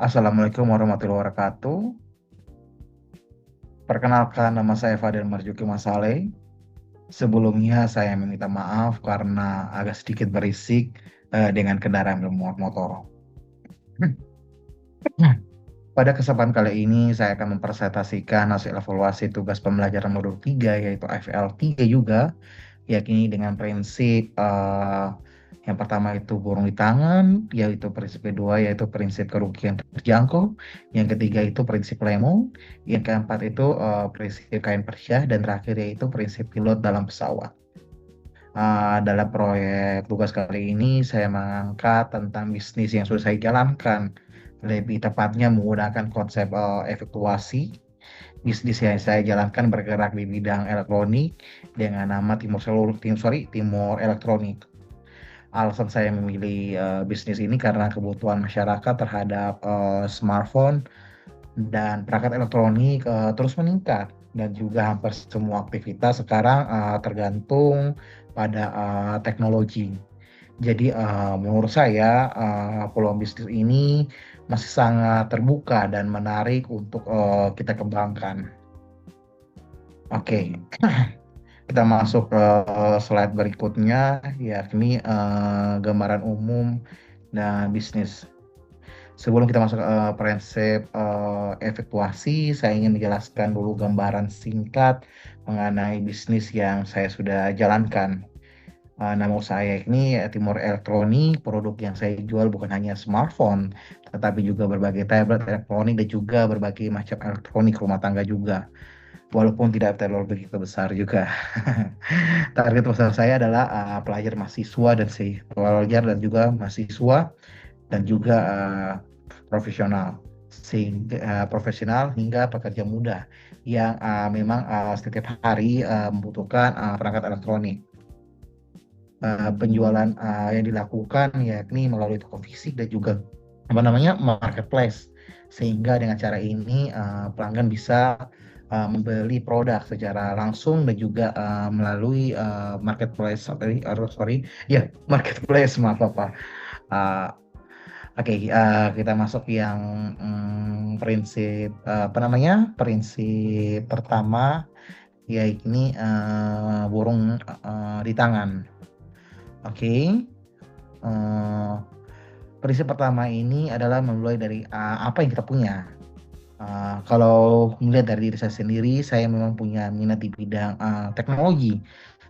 Assalamualaikum warahmatullahi wabarakatuh. Perkenalkan, nama saya Fadil Marzuki Masale. Sebelumnya saya meminta maaf karena agak sedikit berisik dengan kendaraan bermuat motor. Pada kesempatan kali ini saya akan mempresentasikan hasil evaluasi tugas pembelajaran modul 3 yaitu FL3 juga, yakni dengan prinsip yang pertama itu burung di tangan, yaitu prinsip kedua yaitu prinsip kerugian terjangkau, yang ketiga itu prinsip Lemon, yang keempat itu prinsip kain Persia, dan terakhir yaitu prinsip pilot dalam pesawat. Dalam proyek tugas kali ini saya mengangkat tentang bisnis yang sudah saya jalankan, lebih tepatnya menggunakan konsep efektuasi. Bisnis yang saya jalankan bergerak di bidang elektronik dengan nama Timur Elektronik. Alasan saya memilih bisnis ini karena kebutuhan masyarakat terhadap smartphone dan perangkat elektronik terus meningkat, dan juga hampir semua aktivitas sekarang tergantung pada teknologi. Jadi menurut saya peluang bisnis ini masih sangat terbuka dan menarik untuk kita kembangkan. Oke, kita masuk ke slide berikutnya, yakni gambaran umum dan bisnis. Sebelum kita masuk ke prinsip efektuasi, saya ingin menjelaskan dulu gambaran singkat mengenai bisnis yang saya sudah jalankan. Nama saya ini Timur Elektronik. Produk yang saya jual bukan hanya smartphone, tetapi juga berbagai tablet elektronik dan juga berbagai macam elektronik rumah tangga juga. Walaupun tidak terlalu begitu besar juga. Target pasar saya adalah pelajar mahasiswa dan pelajar dan juga mahasiswa dan juga profesional, sehingga profesional hingga pekerja muda yang memang setiap hari membutuhkan perangkat elektronik. Penjualan yang dilakukan yakni melalui toko fisik dan juga marketplace, sehingga dengan cara ini pelanggan bisa membeli produk secara langsung dan juga melalui marketplace. Marketplace, maaf Pak. Uh, Oke, kita masuk yang prinsip prinsip pertama, yaitu burung di tangan. Oke, eh, prinsip pertama ini adalah memulai dari apa yang kita punya. Kalau melihat dari diri saya sendiri, saya memang punya minat di bidang teknologi.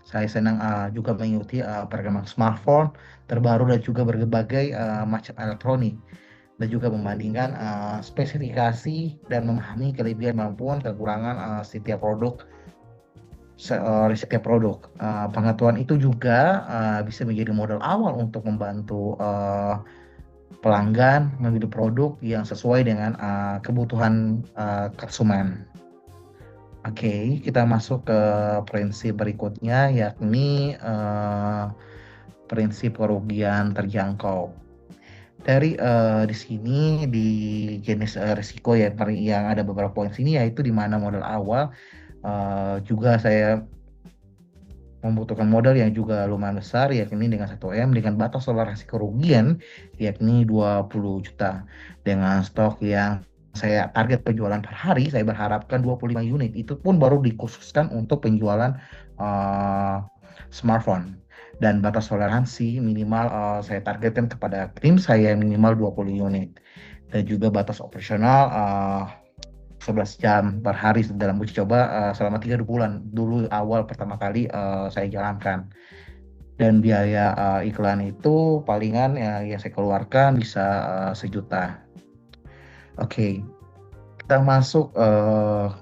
Saya senang juga mengikuti perkembangan smartphone terbaru dan juga berbagai macam elektronik, dan juga membandingkan spesifikasi dan memahami kelebihan maupun kekurangan setiap produk. Pengetahuan itu juga bisa menjadi modal awal untuk membantu pelanggan memilih produk yang sesuai dengan kebutuhan konsumen. Oke, kita masuk ke prinsip berikutnya, yakni prinsip kerugian terjangkau. Di sini di jenis risiko yang ada beberapa poin sini, yaitu di mana modal awal juga saya membutuhkan modal yang juga lumayan besar, yakni dengan 1M dengan batas toleransi kerugian yakni 20 juta. Dengan stok yang saya target penjualan per hari, saya berharapkan 25 unit. Itu pun baru dikhususkan untuk penjualan uh, smartphone. Dan batas toleransi minimal saya targetkan kepada tim saya minimal 20 unit. Dan juga batas operasional 11 jam per hari dalam uji coba selama 3 bulan dulu awal pertama kali saya jalankan. Dan biaya iklan itu palingan yang saya keluarkan bisa 1 juta. Oke, kita masuk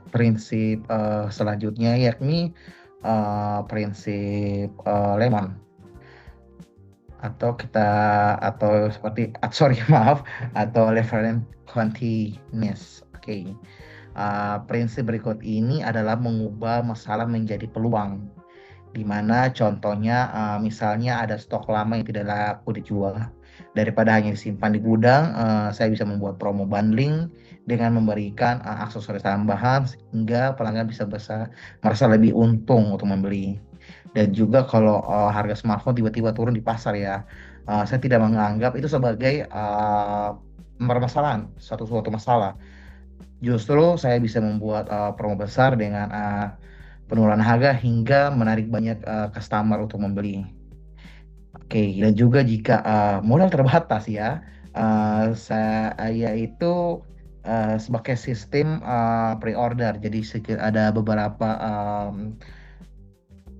prinsip selanjutnya, yakni prinsip Lemon, atau kita atau seperti maaf, atau reference continuous. Oke. Prinsip berikut ini adalah mengubah masalah menjadi peluang, di mana contohnya misalnya ada stok lama yang tidak laku dijual. Daripada hanya disimpan di gudang, saya bisa membuat promo bundling dengan memberikan aksesoris tambahan sehingga pelanggan bisa merasa lebih untung untuk membeli. Dan juga kalau harga smartphone tiba-tiba turun di pasar ya, saya tidak menganggap itu sebagai permasalahan, suatu masalah. Justru saya bisa membuat promo besar dengan penurunan harga hingga menarik banyak customer untuk membeli. Oke, dan juga jika modal terbatas ya, saya itu sebagai sistem pre-order. Jadi ada beberapa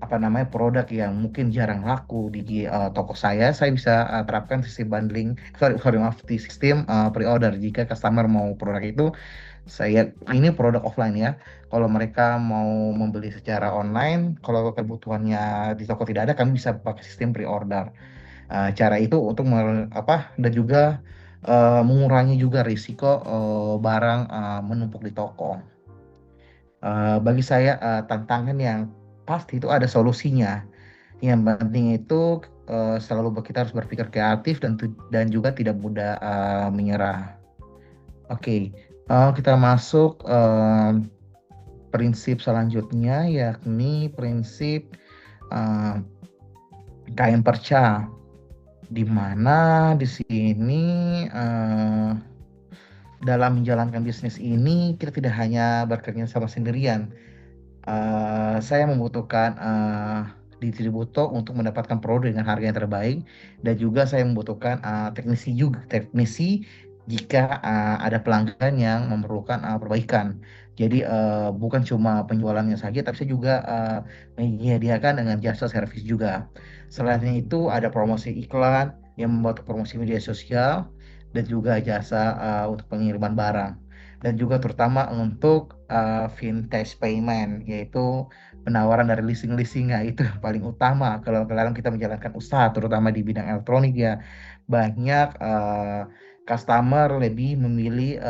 apa namanya produk yang mungkin jarang laku di toko saya bisa terapkan sistem bundling, sorry sorry maaf, di sistem pre-order. Jika customer mau produk itu, saya ini produk offline ya. Kalau mereka mau membeli secara online, kalau kebutuhannya di toko tidak ada, kami bisa pakai sistem pre-order. Cara itu untuk dan juga mengurangi juga risiko barang menumpuk di toko. Bagi saya tantangan yang pasti itu ada solusinya. Yang penting itu selalu kita harus berpikir kreatif dan juga tidak mudah menyerah. Oke, kita masuk prinsip selanjutnya, yakni prinsip eh, kain perca, di mana di sini eh, dalam menjalankan bisnis ini kita tidak hanya bekerja sama sendirian. Saya membutuhkan distributor untuk mendapatkan produk dengan harga yang terbaik, dan juga saya membutuhkan teknisi jika ada pelanggan yang memerlukan perbaikan. Jadi bukan cuma penjualannya saja, tapi saya juga menyediakan dengan jasa servis juga. Selain itu ada promosi iklan yang membuat promosi media sosial, dan juga jasa untuk pengiriman barang, dan juga terutama untuk vintage payment, yaitu penawaran dari leasing-leasing. Nah, itu yang paling utama kalau dalam kita menjalankan usaha, terutama di bidang elektronik ya. Banyak customer lebih memilih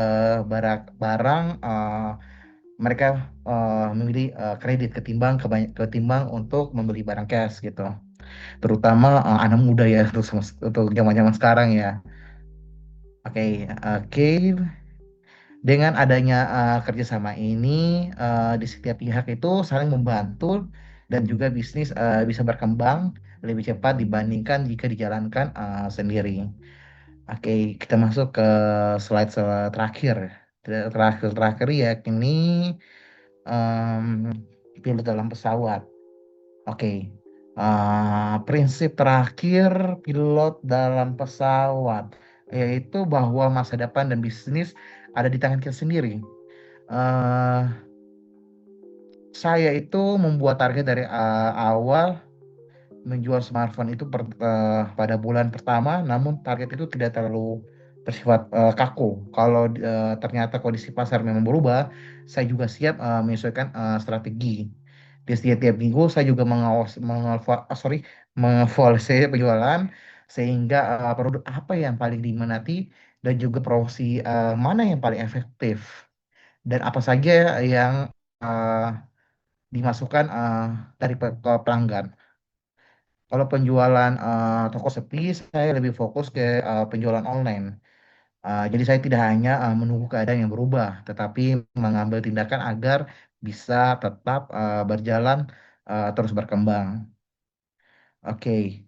barang mereka memilih kredit ketimbang untuk membeli barang cash gitu. Terutama anak muda ya, untuk zaman-zaman sekarang ya. Oke, oke. Dengan adanya kerjasama ini, di setiap pihak itu saling membantu, dan juga bisnis bisa berkembang lebih cepat dibandingkan jika dijalankan sendiri. Oke, kita masuk ke slide terakhir. Terakhir yakni em, pilot dalam pesawat. Oke, prinsip terakhir pilot dalam pesawat yaitu bahwa masa depan dan bisnis ada di tangan kita sendiri. eh saya itu membuat target dari awal menjual smartphone itu pada bulan pertama, namun target itu tidak terlalu bersifat kaku. Kalau ternyata kondisi pasar memang berubah, saya juga siap menyesuaikan strategi. Di setiap minggu saya juga mengevaluasi penjualan, sehingga produk apa yang paling diminati, dan juga promosi mana yang paling efektif, dan apa saja yang eh, dimasukkan dari ke pelanggan. Kalau penjualan toko sepi, saya lebih fokus ke penjualan online. Jadi saya tidak hanya menunggu keadaan yang berubah, tetapi mengambil tindakan agar bisa tetap berjalan terus berkembang. Oke,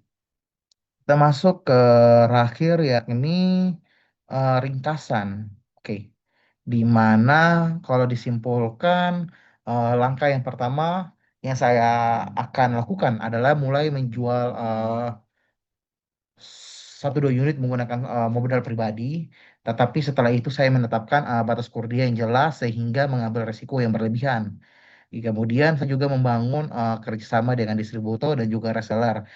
kita masuk ke terakhir yakni ringkasan. Oke, di mana kalau disimpulkan langkah yang pertama yang saya akan lakukan adalah mulai menjual satu dua unit menggunakan modal pribadi, tetapi setelah itu saya menetapkan batas kurnia yang jelas sehingga mengambil resiko yang berlebihan. Kemudian saya juga membangun kerjasama dengan distributor dan juga reseller,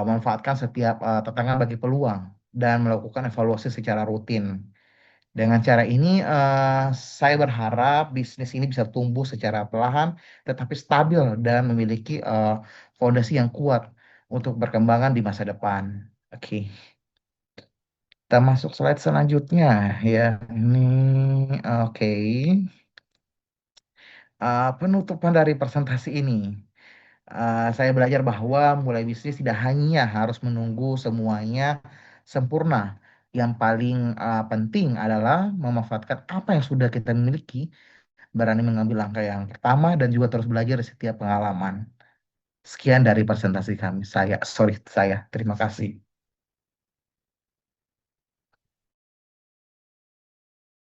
memanfaatkan setiap tantangan bagi peluang, dan melakukan evaluasi secara rutin. Dengan cara ini, saya berharap bisnis ini bisa tumbuh secara perlahan, tetapi stabil dan memiliki fondasi yang kuat untuk perkembangan di masa depan. Oke, kita masuk slide selanjutnya ya. Ini oke. Penutupan dari presentasi ini. Saya belajar bahwa mulai bisnis tidak hanya harus menunggu semuanya sempurna. Yang paling penting adalah memanfaatkan apa yang sudah kita miliki, berani mengambil langkah yang pertama, dan juga terus belajar dari setiap pengalaman. Sekian dari presentasi kami. Saya. Terima kasih.